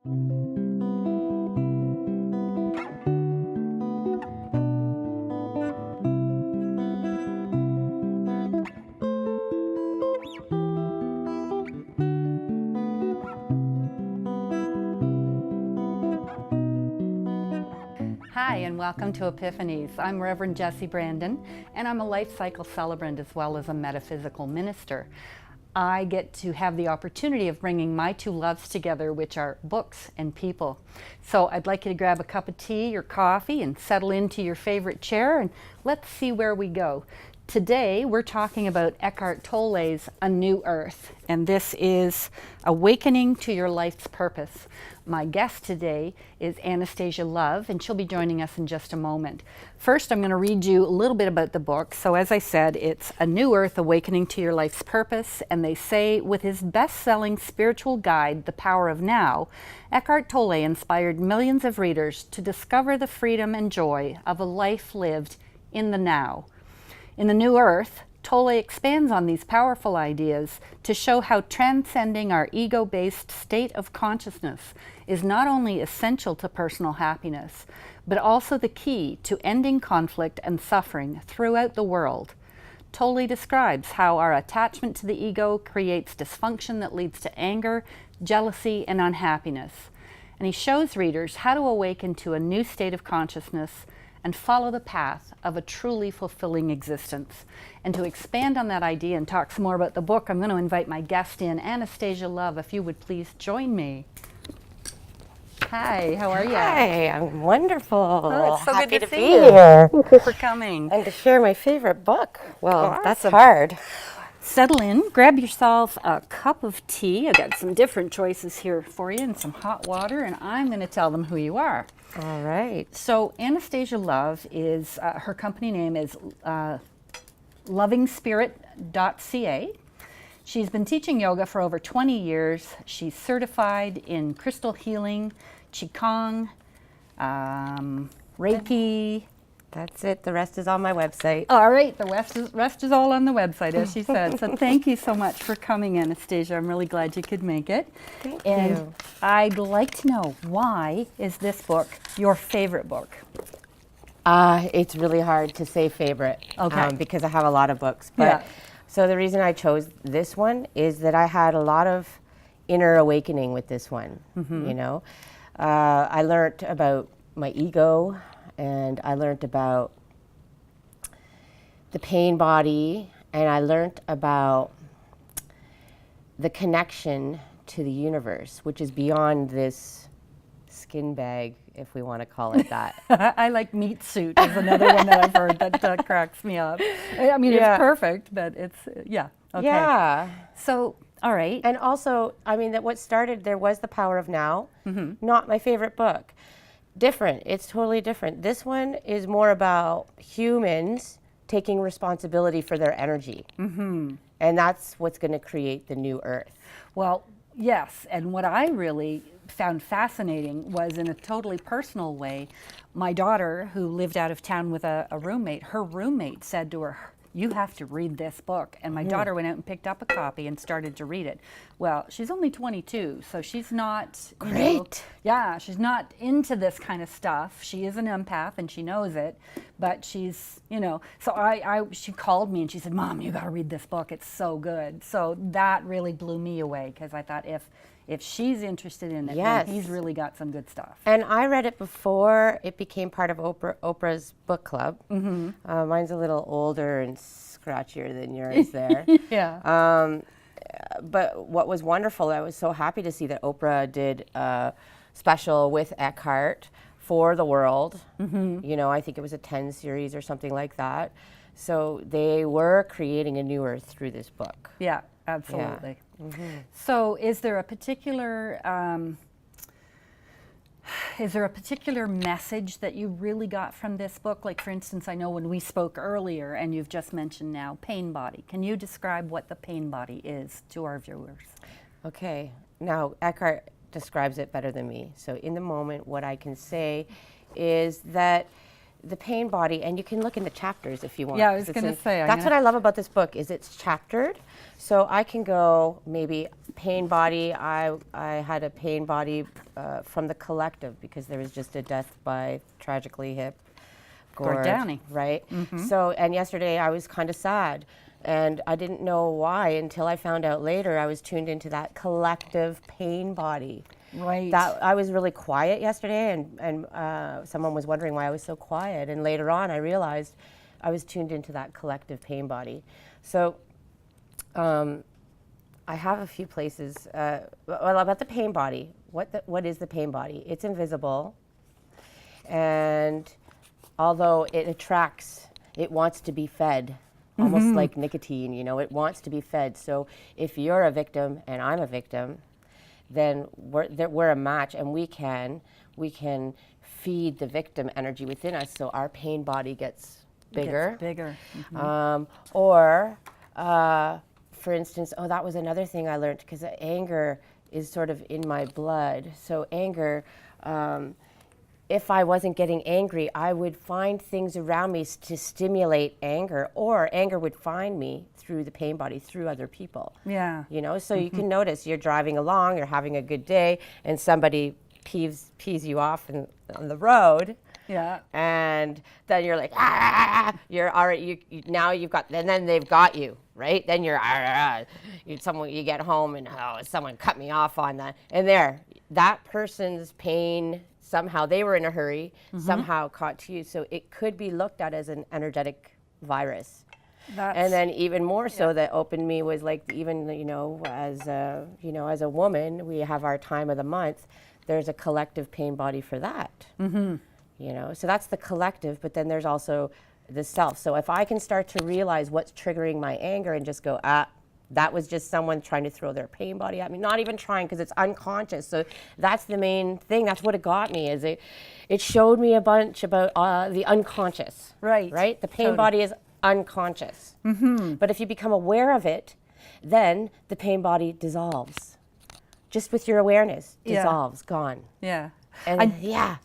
Hi, and welcome to Epiphanies. I'm Reverend Jessie Brandon, and I'm a life cycle celebrant as well as a metaphysical minister. I get to have the opportunity of bringing my two loves together, which are books and people. So I'd like you to grab a cup of tea or coffee and settle into your favorite chair, and let's see where we go. Today, we're talking about Eckhart Tolle's A New Earth, and this is Awakening to Your Life's Purpose. My guest today is Anastasia Love, and she'll be joining us in just a moment. First, I'm going to read you a little bit about the book. So as I said, it's A New Earth, Awakening to Your Life's Purpose, and they say, with his best-selling spiritual guide, The Power of Now, Eckhart Tolle inspired millions of readers to discover the freedom and joy of a life lived in the now. In The New Earth, Tolle expands on these powerful ideas to show how transcending our ego-based state of consciousness is not only essential to personal happiness, but also the key to ending conflict and suffering throughout the world. Tolle describes how our attachment to the ego creates dysfunction that leads to anger, jealousy, and unhappiness. And he shows readers how to awaken to a new state of consciousness and follow the path of a truly fulfilling existence. And to expand on that idea and talk some more about the book, I'm going to invite my guest in, Anastasia Love, if you would please join me. Hi, how are you? Hi, I'm wonderful. Oh, it's so Happy good to to see be you. here. Thank you for coming. And to share my favorite book. Well, Awesome. that's hard. Settle in, grab yourself a cup of tea. I've got some different choices here for you and some hot water, and I'm going to tell them who you are. All right. So Anastasia Love is, her company name is lovingspirit.ca. She's been teaching yoga for over 20 years. She's certified in crystal healing, Qigong, Reiki. That's it. The rest is on my website. All right, the rest is all on the website, as she said. So thank you so much for coming, Anastasia. I'm really glad you could make it. Thank and you. I'd like to know, why is this book your favorite book? It's really hard to say favorite because I have a lot of books. But Yeah. So the reason I chose this one is that I had a lot of inner awakening with this one. You know, I learned about my ego, and I learned about the pain body, and I learned about the connection to the universe, which is beyond this skin bag, if we want to call it that. I like meat suit is another one that I've heard that cracks me up. I mean, Yeah. it's perfect, but it's, yeah, okay. Yeah. So, all right. And also, I mean, that what started there was The Power of Now, not my favorite book. Different. It's totally different. This one is more about humans taking responsibility for their energy. And that's what's going to create the new earth. Well, yes, and what I really found fascinating was, in a totally personal way, my daughter, who lived out of town with a roommate, her roommate said to her, "You have to read this book." And my daughter went out and picked up a copy and started to read it. Well, she's only 22, so she's not, you know, Great. yeah, she's not into this kind of stuff. She is an empath and she knows it, but she's, you know, so she called me and she said, "Mom, you got to read this book. It's so good." So that really blew me away, because I thought, if she's interested in it, Yes. then he's really got some good stuff. And I read it before it became part of Oprah's book club. Mine's a little older and scratchier than yours there. Yeah. But what was wonderful, I was so happy to see that Oprah did a special with Eckhart for the world. You know, I think it was a 10 series or something like that. So they were creating a new earth through this book. Yeah, absolutely. So is there a particular message that you really got from this book? Like, for instance, I know when we spoke earlier, and you've just mentioned now pain body. Can you describe what the pain body is to our viewers? Okay, now Eckhart describes it better than me. So in the moment, what I can say is that the pain body, and you can look in the chapters if you want. Yeah, I was going to say. That's what I love about this book, is it's chaptered. So I can go maybe pain body. I had a pain body from the collective, because there was just a death by tragically hip. Gord Downey. Right? So, and yesterday I was kind of sad. And I didn't know why until I found out later. I was tuned into that collective pain body. Right. That I was really quiet yesterday, and someone was wondering why I was so quiet. And later on, I realized I was tuned into that collective pain body. So I have a few places. Well, about the pain body. What is the pain body? It's invisible, and although it attracts, it wants to be fed. Almost like nicotine, you know, it wants to be fed. So if you're a victim and I'm a victim, then we're a match, and we can feed the victim energy within us, so our pain body gets bigger. Or, for instance, that was another thing I learned, because anger is sort of in my blood. So anger, if I wasn't getting angry, I would find things around me to stimulate anger, or anger would find me through the pain body, through other people. Yeah. You know, so you can notice you're driving along, you're having a good day, and somebody pees you off on the road. Yeah. And then you're like, you're already, now you've got, and then they've got you, right? Then you're, you get home and, someone cut me off on that. And that person's pain, somehow they were in a hurry, somehow caught to you. So it could be looked at as an energetic virus. And then even more so, that opened me was like, even, as a woman, we have our time of the month. There's a collective pain body for that. So that's the collective, but then there's also the self. So if I can start to realize what's triggering my anger and just go, that was just someone trying to throw their pain body at me. Not even trying, because it's unconscious. So that's the main thing. That's what it got me, is it showed me a bunch about the unconscious. Right? The pain body is unconscious. But if you become aware of it, then the pain body dissolves. Just with your awareness, dissolves, gone. Yeah. And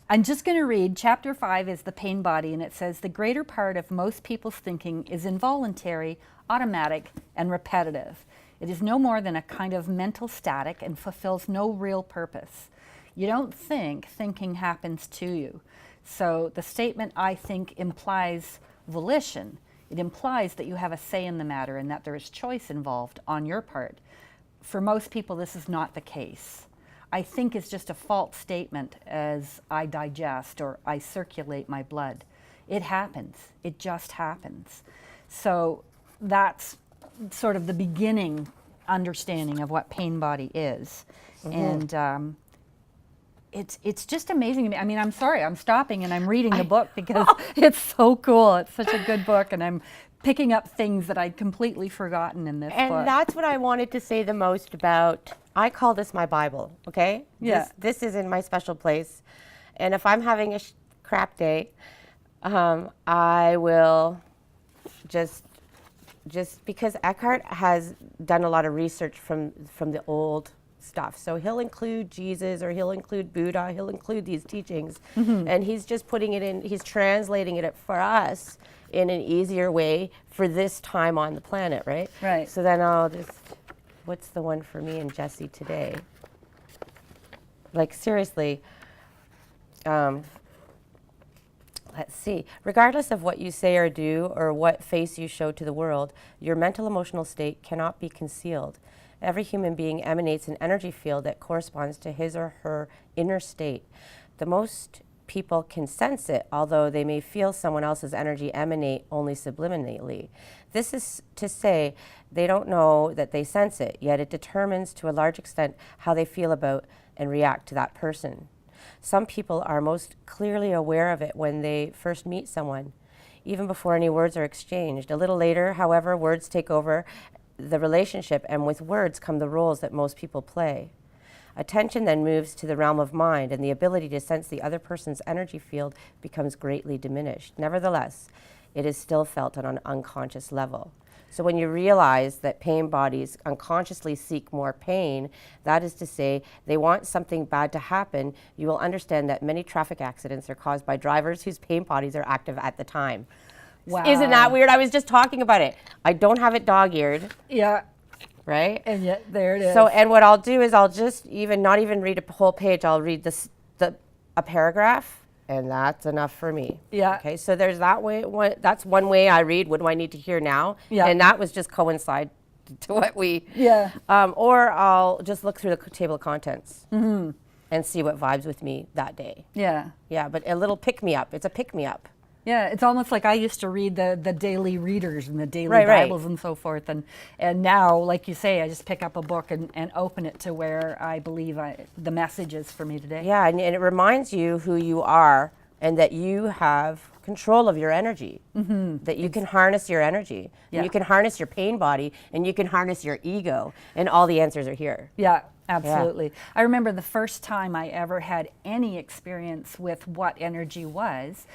I'm just going to read. Chapter 5 is the pain body, and it says, the greater part of most people's thinking is involuntary, automatic, and repetitive. It is no more than a kind of mental static and fulfills no real purpose. You don't think, thinking happens to you. So the statement, I think, implies volition. It implies that you have a say in the matter and that there is choice involved on your part. For most people, this is not the case. I think is just a false statement as I digest or I circulate my blood. It happens. It just happens. So that's sort of the beginning understanding of what pain body is. And it's just amazing to me. I mean, I'm sorry, I'm stopping and I'm reading the book because it's so cool. It's such a good book, and I'm picking up things that I'd completely forgotten in this book. And that's what I wanted to say the most about. I call this my Bible, okay? Yeah. This is in my special place. And if I'm having a crap day, I will just because Eckhart has done a lot of research from the old stuff. So he'll include Jesus, or he'll include Buddha, he'll include these teachings. And he's just putting it in, he's translating it for us in an easier way for this time on the planet, right? Right. So then I'll just, what's the one for me and Jesse today? Like, seriously, let's see. Regardless of what you say or do or what face you show to the world, your mental emotional state cannot be concealed. Every human being emanates an energy field that corresponds to his or her inner state. The most people can sense it, although they may feel someone else's energy emanate only subliminally. This is to say they don't know that they sense it, yet it determines to a large extent how they feel about and react to that person. Some people are most clearly aware of it when they first meet someone, even before any words are exchanged. A little later, however, words take over the relationship, and with words come the roles that most people play. Attention then moves to the realm of mind, and the ability to sense the other person's energy field becomes greatly diminished. Nevertheless, it is still felt on an unconscious level. So when you realize that pain bodies unconsciously seek more pain, that is to say, they want something bad to happen, you will understand that many traffic accidents are caused by drivers whose pain bodies are active at the time. Wow. Isn't that weird? I was just talking about it. I don't have it dog-eared. Yeah. Right? And yet there it is. So, and what I'll do is I'll just not even read a whole page. I'll read a paragraph, and that's enough for me. Yeah. Okay. So there's that way. That's one way I read. What do I need to hear now? Yeah. And that was just coincide to what we. Yeah. Or I'll just look through the table of contents and see what vibes with me that day. Yeah. Yeah. But a little pick me up. It's a pick me up. Yeah, it's almost like I used to read the daily readers and the daily Right. Bibles and so forth. And now, like you say, I just pick up a book and open it to where I believe the message is for me today. Yeah, and it reminds you who you are and that you have control of your energy, that you can harness your energy, Yeah. and you can harness your pain body, and you can harness your ego, and all the answers are here. Yeah, absolutely. I remember the first time I ever had any experience with what energy was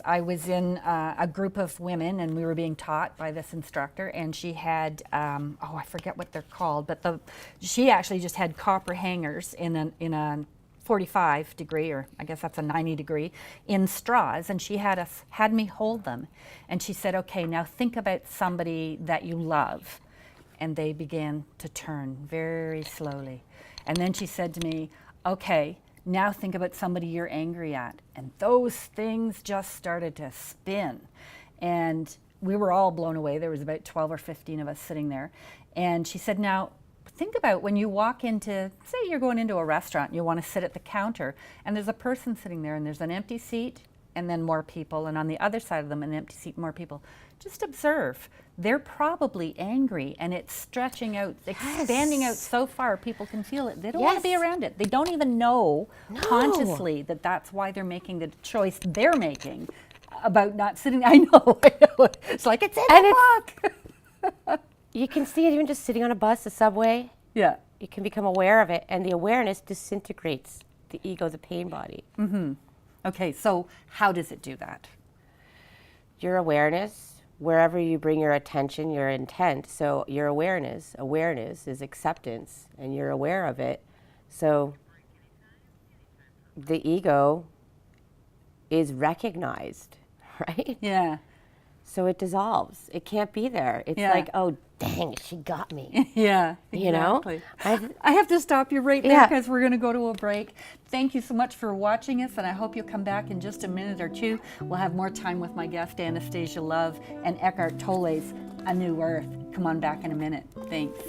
I was in a group of women, and we were being taught by this instructor, and she had, I forget what they're called, but she actually just had copper hangers in a 45 degree, or I guess that's a 90 degree, in straws, and she had me hold them, and she said, okay, now think about somebody that you love. And they began to turn very slowly. And then she said to me, okay, now think about somebody you're angry at. And those things just started to spin. And we were all blown away. There was about 12 or 15 of us sitting there. And she said, now think about when you walk into, say you're going into a restaurant, you want to sit at the counter, and there's a person sitting there, and there's an empty seat, and then more people, and on the other side of them, an empty seat, more people. Just observe. They're probably angry, and it's stretching out, expanding out so far people can feel it. They don't want to be around it. They don't even know consciously that that's why they're making the choice they're making about not sitting. I know. It's like it's in the book. You can see it even just sitting on a bus, a subway. Yeah. You can become aware of it, and the awareness disintegrates the ego, the pain body. Mm-hmm. Okay, so how does it do that? Your awareness, wherever you bring your attention, your intent. So your awareness is acceptance, and you're aware of it. So the ego is recognized, right? Yeah. So it dissolves. It can't be there. It's like, oh, dang, she got me. Yeah, exactly. You know? I have to stop you right there because we're going to go to a break. Thank you so much for watching us, and I hope you'll come back in just a minute or two. We'll have more time with my guest, Anastasia Love, and Eckhart Tolle's A New Earth. Come on back in a minute. Thanks.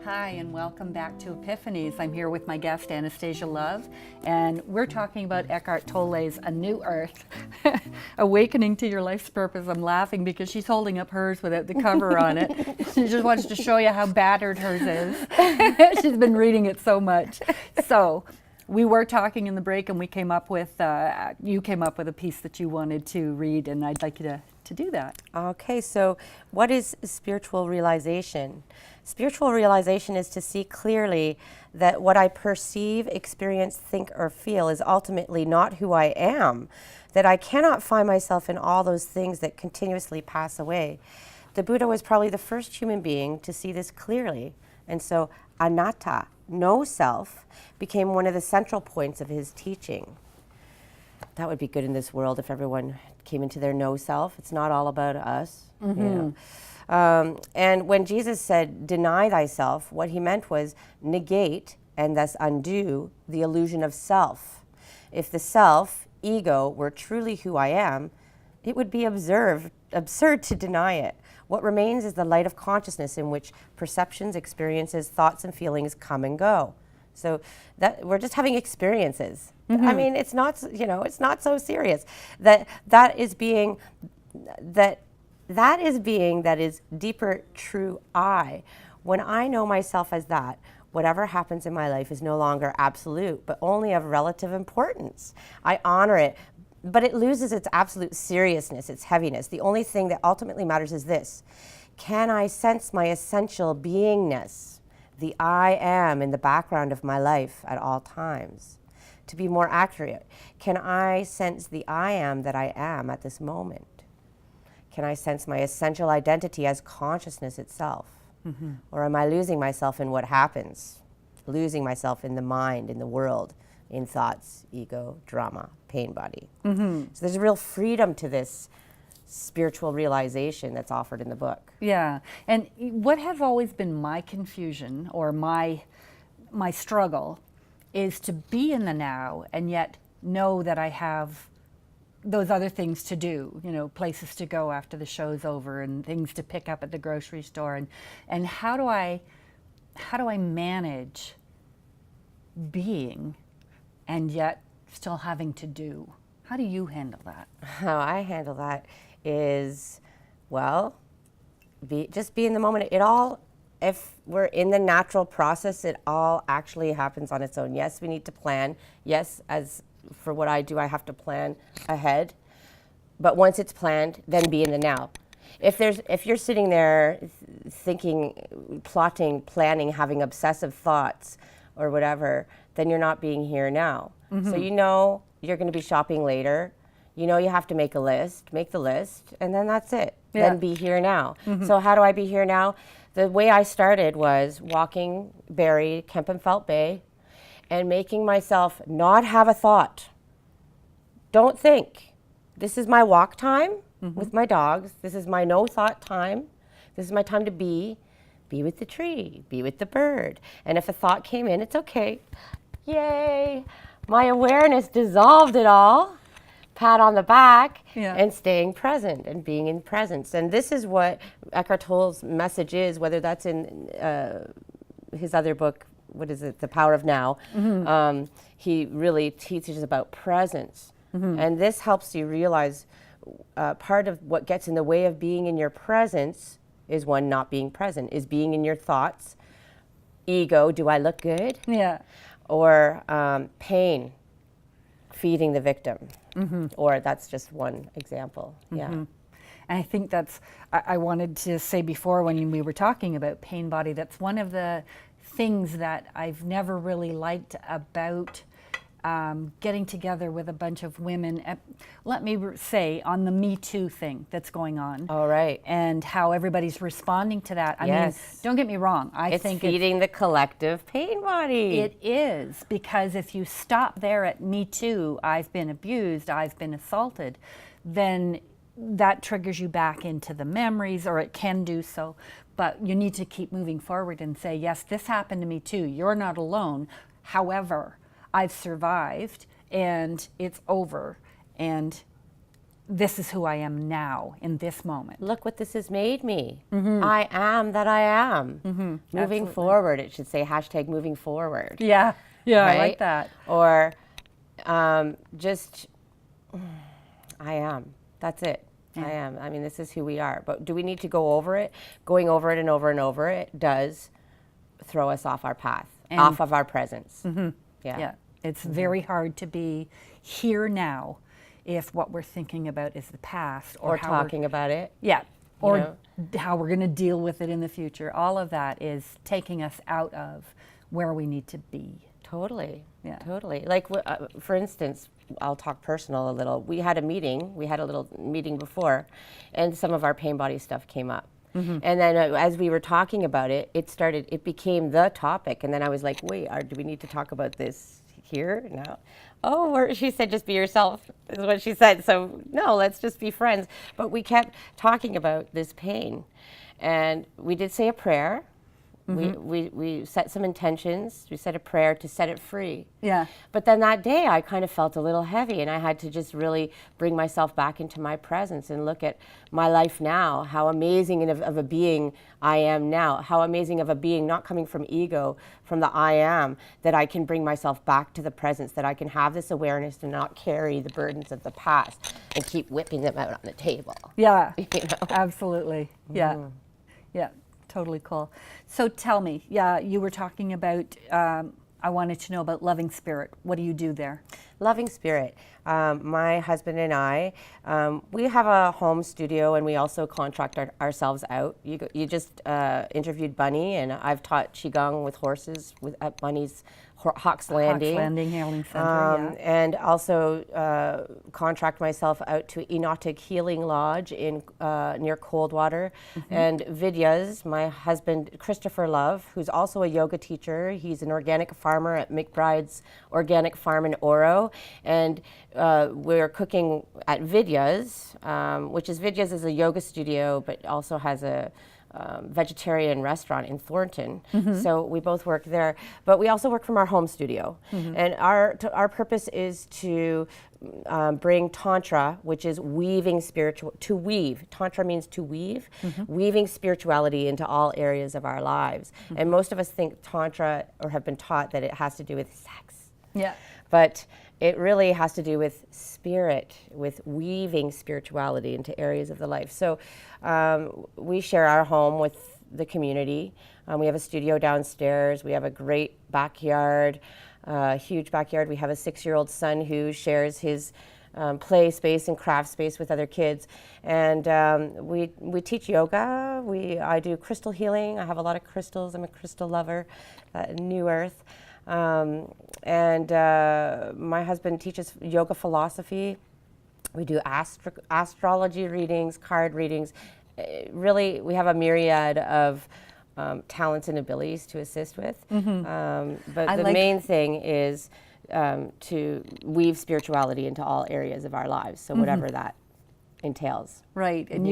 Hi, and welcome back to Epiphanies. I'm here with my guest, Anastasia Love, and we're talking about Eckhart Tolle's A New Earth, Awakening to Your Life's Purpose. I'm laughing because she's holding up hers without the cover on it. She just wants to show you how battered hers is. She's been reading it so much. So, we were talking in the break, and we came up with, you came up with a piece that you wanted to read, and I'd like you to do that. Okay, so what is spiritual realization? Spiritual realization is to see clearly that what I perceive, experience, think, or feel is ultimately not who I am, that I cannot find myself in all those things that continuously pass away. The Buddha was probably the first human being to see this clearly, and so anatta, no self, became one of the central points of his teaching. That would be good in this world if everyone came into their no self. It's not all about us. Mm-hmm. You know. And when Jesus said, deny thyself, what he meant was negate and thus undo the illusion of self. If the self, ego, were truly who I am, it would be absurd to deny it. What remains is the light of consciousness in which perceptions, experiences, thoughts, and feelings come and go. So that we're just having experiences. Mm-hmm. I mean, it's not, it's not so serious. That is being that is deeper true I. When I know myself as that, whatever happens in my life is no longer absolute, but only of relative importance. I honor it, but it loses its absolute seriousness, its heaviness. The only thing that ultimately matters is this: can I sense my essential beingness, the I am in the background of my life at all times? To be more accurate, can I sense the I am that I am at this moment? Can I sense my essential identity as consciousness itself? Mm-hmm. Or am I losing myself in what happens? Losing myself in the mind, in the world, in thoughts, ego, drama, pain body. Mm-hmm. So there's a real freedom to this spiritual realization that's offered in the book. Yeah, and what has always been my confusion or my struggle is to be in the now and yet know that I have those other things to do, places to go after the show's over and things to pick up at the grocery store, and how do I manage being and yet still having to do? How do you handle that? How I handle that is, just be in the moment. If we're in the natural process, it all actually happens on its own. Yes, we need to plan. Yes, as for what I do, I have to plan ahead. But once it's planned, then be in the now. If you're sitting there thinking, plotting, planning, having obsessive thoughts or whatever, then you're not being here now. Mm-hmm. So you're going to be shopping later. You have to make the list, and then that's it. Yeah. Then be here now. Mm-hmm. So how do I be here now? The way I started was walking Barrie, Kempenfelt Bay, and making myself not have a thought. Don't think. This is my walk time with my dogs. This is my no thought time. This is my time to be with the tree, be with the bird. And if a thought came in, it's okay. Yay! My awareness dissolved it all. Pat on the back, and staying present and being in presence. And this is what Eckhart Tolle's message is, whether that's in his other book, what is it, The Power of Now. Mm-hmm. He really teaches about presence. Mm-hmm. And this helps you realize part of what gets in the way of being in your presence is one, not being present, is being in your thoughts. Ego, do I look good? Yeah. Or pain, feeding the victim. Mm-hmm. Or that's just one example. Mm-hmm. Yeah. And I think I wanted to say before when we were talking about pain body, that's one of the things that I've never really liked about getting together with a bunch of women, let me say, on the Me Too thing that's going on. All right. And how everybody's responding to that. I mean, don't get me wrong. I think it's feeding the collective pain body. It is, because if you stop there at Me Too, I've been abused, I've been assaulted, then that triggers you back into the memories, or it can do so. But you need to keep moving forward and say, yes, this happened to me too. You're not alone. However, I've survived and it's over. And this is who I am now in this moment. Look what this has made me. I am that I am. Moving Absolutely. forward, it should say hashtag moving forward. Yeah, yeah, I like Right? that. Or just, I am. That's it. I am. I mean, this is who we are. But do we need to go over it? Going over it and over and over it does throw us off our path, off of our presence. Yeah, it's very hard to be here now if what we're thinking about is the past Or how we're- talking about it. Yeah, or know? how we're going to deal with it in the future. All of that is taking us out of where we need to be. Totally. Yeah. Totally. Like, for instance, I'll talk personal a little. We had a little meeting before, and some of our pain body stuff came up. And then as we were talking about it, it became the topic. And then I was like, wait, do we need to talk about this here? No. Oh, she said, just be yourself, is what she said. So, no, let's just be friends. But we kept talking about this pain. And we did say a prayer. We set some intentions. We said a prayer to set it free. Yeah. But then that day I kind of felt a little heavy, and I had to just really bring myself back into my presence and look at my life now, how amazing of a being I am now, how amazing of a being, not coming from ego, from the I am, that I can bring myself back to the presence, that I can have this awareness to not carry the burdens of the past and keep whipping them out on the table. Yeah, You know? absolutely. Yeah, yeah, totally cool. So tell me, yeah, you were talking about, I wanted to know about Loving Spirit. What do you do there? Loving Spirit. My husband and I, we have a home studio, and we also contract ourselves out. You just interviewed Bunny, and I've taught Qigong with horses at Bunny's Hawks Landing. Hawks Landing Healing Center, And also contract myself out to Enotic Healing Lodge in near Coldwater. And Vidyas, my husband Christopher Love, who's also a yoga teacher. He's an organic farmer at McBride's Organic Farm in Oro. And we're cooking at Vidyas, Vidyas is a yoga studio, but also has a vegetarian restaurant in Thornton. So we both work there, but we also work from our home studio. And our purpose is to bring Tantra, which is weaving to weave. Tantra means to weave, weaving spirituality into all areas of our lives. And most of us think Tantra, or have been taught, that it has to do with sex. Yeah. But it really has to do with spirit, with weaving spirituality into areas of the life. So we share our home with the community. We have a studio downstairs. We have a great backyard, huge backyard. We have a 6-year-old son who shares his play space and craft space with other kids. And we teach yoga. I do crystal healing. I have a lot of crystals. I'm a crystal lover, New Earth. And my husband teaches yoga philosophy. We do astrology readings, card readings. Really, we have a myriad of talents and abilities to assist with. But the main thing is to weave spirituality into all areas of our lives, so whatever that entails. Right, and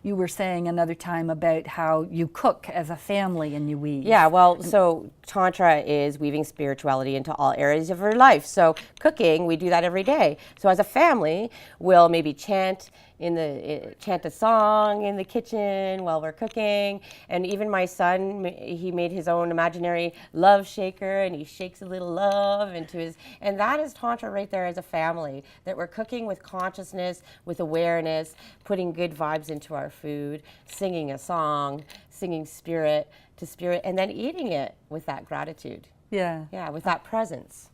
you were saying another time about how you cook as a family and you weave. Yeah, well, so Tantra is weaving spirituality into all areas of our life. So cooking, we do that every day. So as a family, we'll maybe chant a song in the kitchen while we're cooking. And even my son, he made his own imaginary love shaker, and he shakes a little love into his, and that is Tantra right there as a family, that we're cooking with consciousness, with awareness, putting good vibes into our food, singing a song, singing spirit to spirit, and then eating it with that gratitude. Yeah. Yeah, with that presence.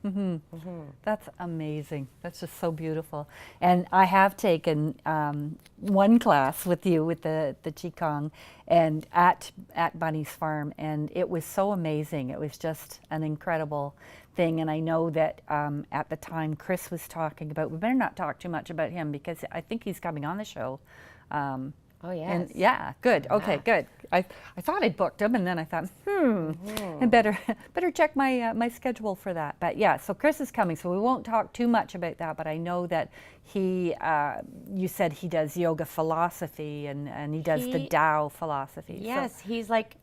That's amazing. That's just so beautiful. And I have taken one class with you with the Qigong and at Bunny's farm, and it was so amazing. It was just an incredible thing. And I know that at the time Chris was talking about, we better not talk too much about him because I think he's coming on the show. Oh, yes. And yeah, good. Okay, good. I thought I'd booked him, and then I thought, I better check my schedule for that. But yeah, so Chris is coming, so we won't talk too much about that. But I know that he, you said he does yoga philosophy, and he does the Tao philosophy. Yes, so. he's like,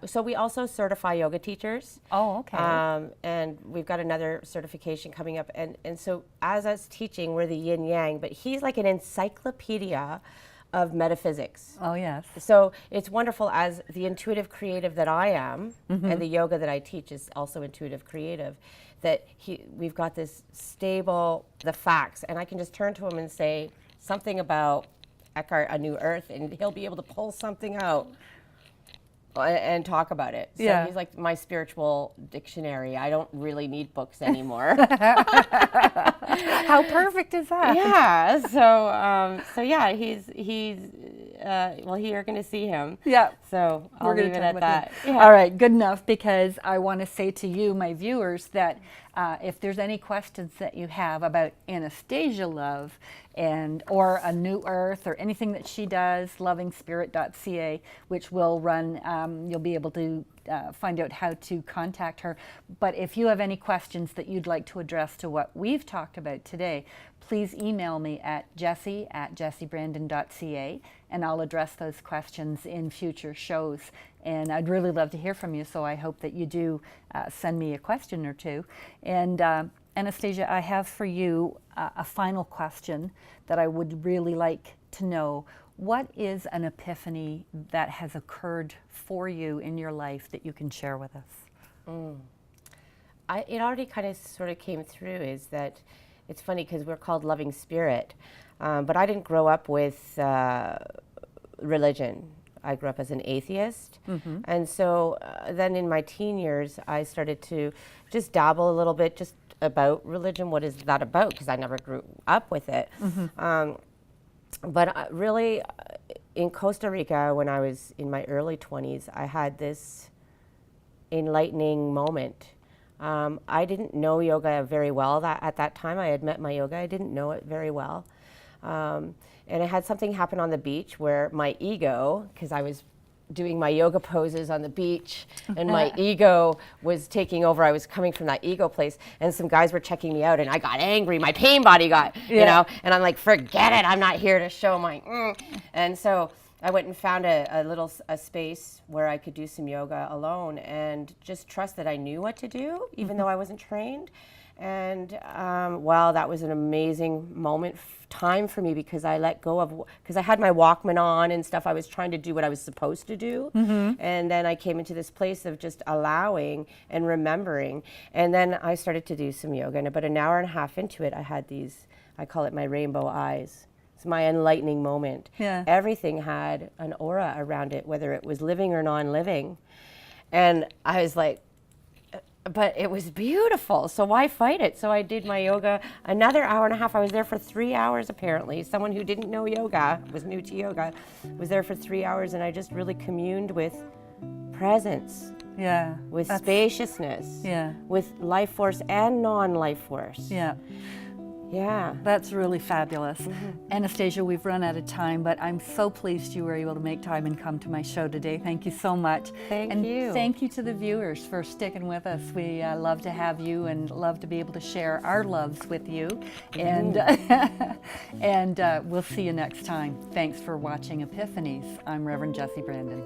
So we also certify yoga teachers. Oh, okay. And we've got another certification coming up. And so as us teaching, we're the yin yang, but he's like an encyclopedia of metaphysics. Oh, yes. So it's wonderful, as the intuitive creative that I am, and the yoga that I teach is also intuitive creative, that we've got this stable, the facts, and I can just turn to him and say something about Eckhart, A New Earth, and he'll be able to pull something out and talk about it. So Yeah. he's like my spiritual dictionary. I don't really need books anymore. How perfect is that? Yeah. So yeah, he's well, you're going to see him. Yeah. So I'll We're gonna leave it talk at about that. him. Yeah. All right, good enough, because I want to say to you, my viewers, that if there's any questions that you have about Anastasia Love or A New Earth or anything that she does, lovingspirit.ca, which will run, you'll be able to find out how to contact her. But if you have any questions that you'd like to address to what we've talked about today, please email me at jessie@jessiebrandon.ca, and I'll address those questions in future shows. And I'd really love to hear from you, so I hope that you do send me a question or two. And Anastasia, I have for you a final question that I would really like to know. What is an epiphany that has occurred for you in your life that you can share with us? It already kind of sort of came through, is that it's funny because we're called Loving Spirit, but I didn't grow up with religion. I grew up as an atheist. And so then in my teen years, I started to just dabble a little bit just about religion. What is that about? Because I never grew up with it. But really, in Costa Rica, when I was in my early 20s, I had this enlightening moment. I didn't know yoga very well at that time. I had met my yoga. I didn't know it very well. And I had something happen on the beach where my ego, because I was doing my yoga poses on the beach, and my ego was taking over. I was coming from that ego place, and some guys were checking me out, and I got angry. My pain body got, you know, and I'm like, forget it. I'm not here to show my, And so I went and found a space where I could do some yoga alone and just trust that I knew what to do, even though I wasn't trained. And wow, that was an amazing time for me, because I let go of, because I had my Walkman on and stuff. I was trying to do what I was supposed to do. And then I came into this place of just allowing and remembering. And then I started to do some yoga. And about an hour and a half into it, I had these, I call it my rainbow eyes. It's my enlightening moment. Yeah. Everything had an aura around it, whether it was living or non-living. And I was like, but it was beautiful, so why fight it? So I did my yoga another hour and a half. I was there for 3 hours, apparently. Someone who didn't know yoga, was new to yoga, was there for 3 hours, and I just really communed with presence, with spaciousness, with life force and non-life force. Yeah. That's really fabulous. Anastasia, we've run out of time, but I'm so pleased you were able to make time and come to my show today. Thank you so much. Thank and you. Thank you to the viewers for sticking with us. We love to have you and love to be able to share our loves with you. And, and we'll see you next time. Thanks for watching Epiphanies. I'm Reverend Jessie Brandon.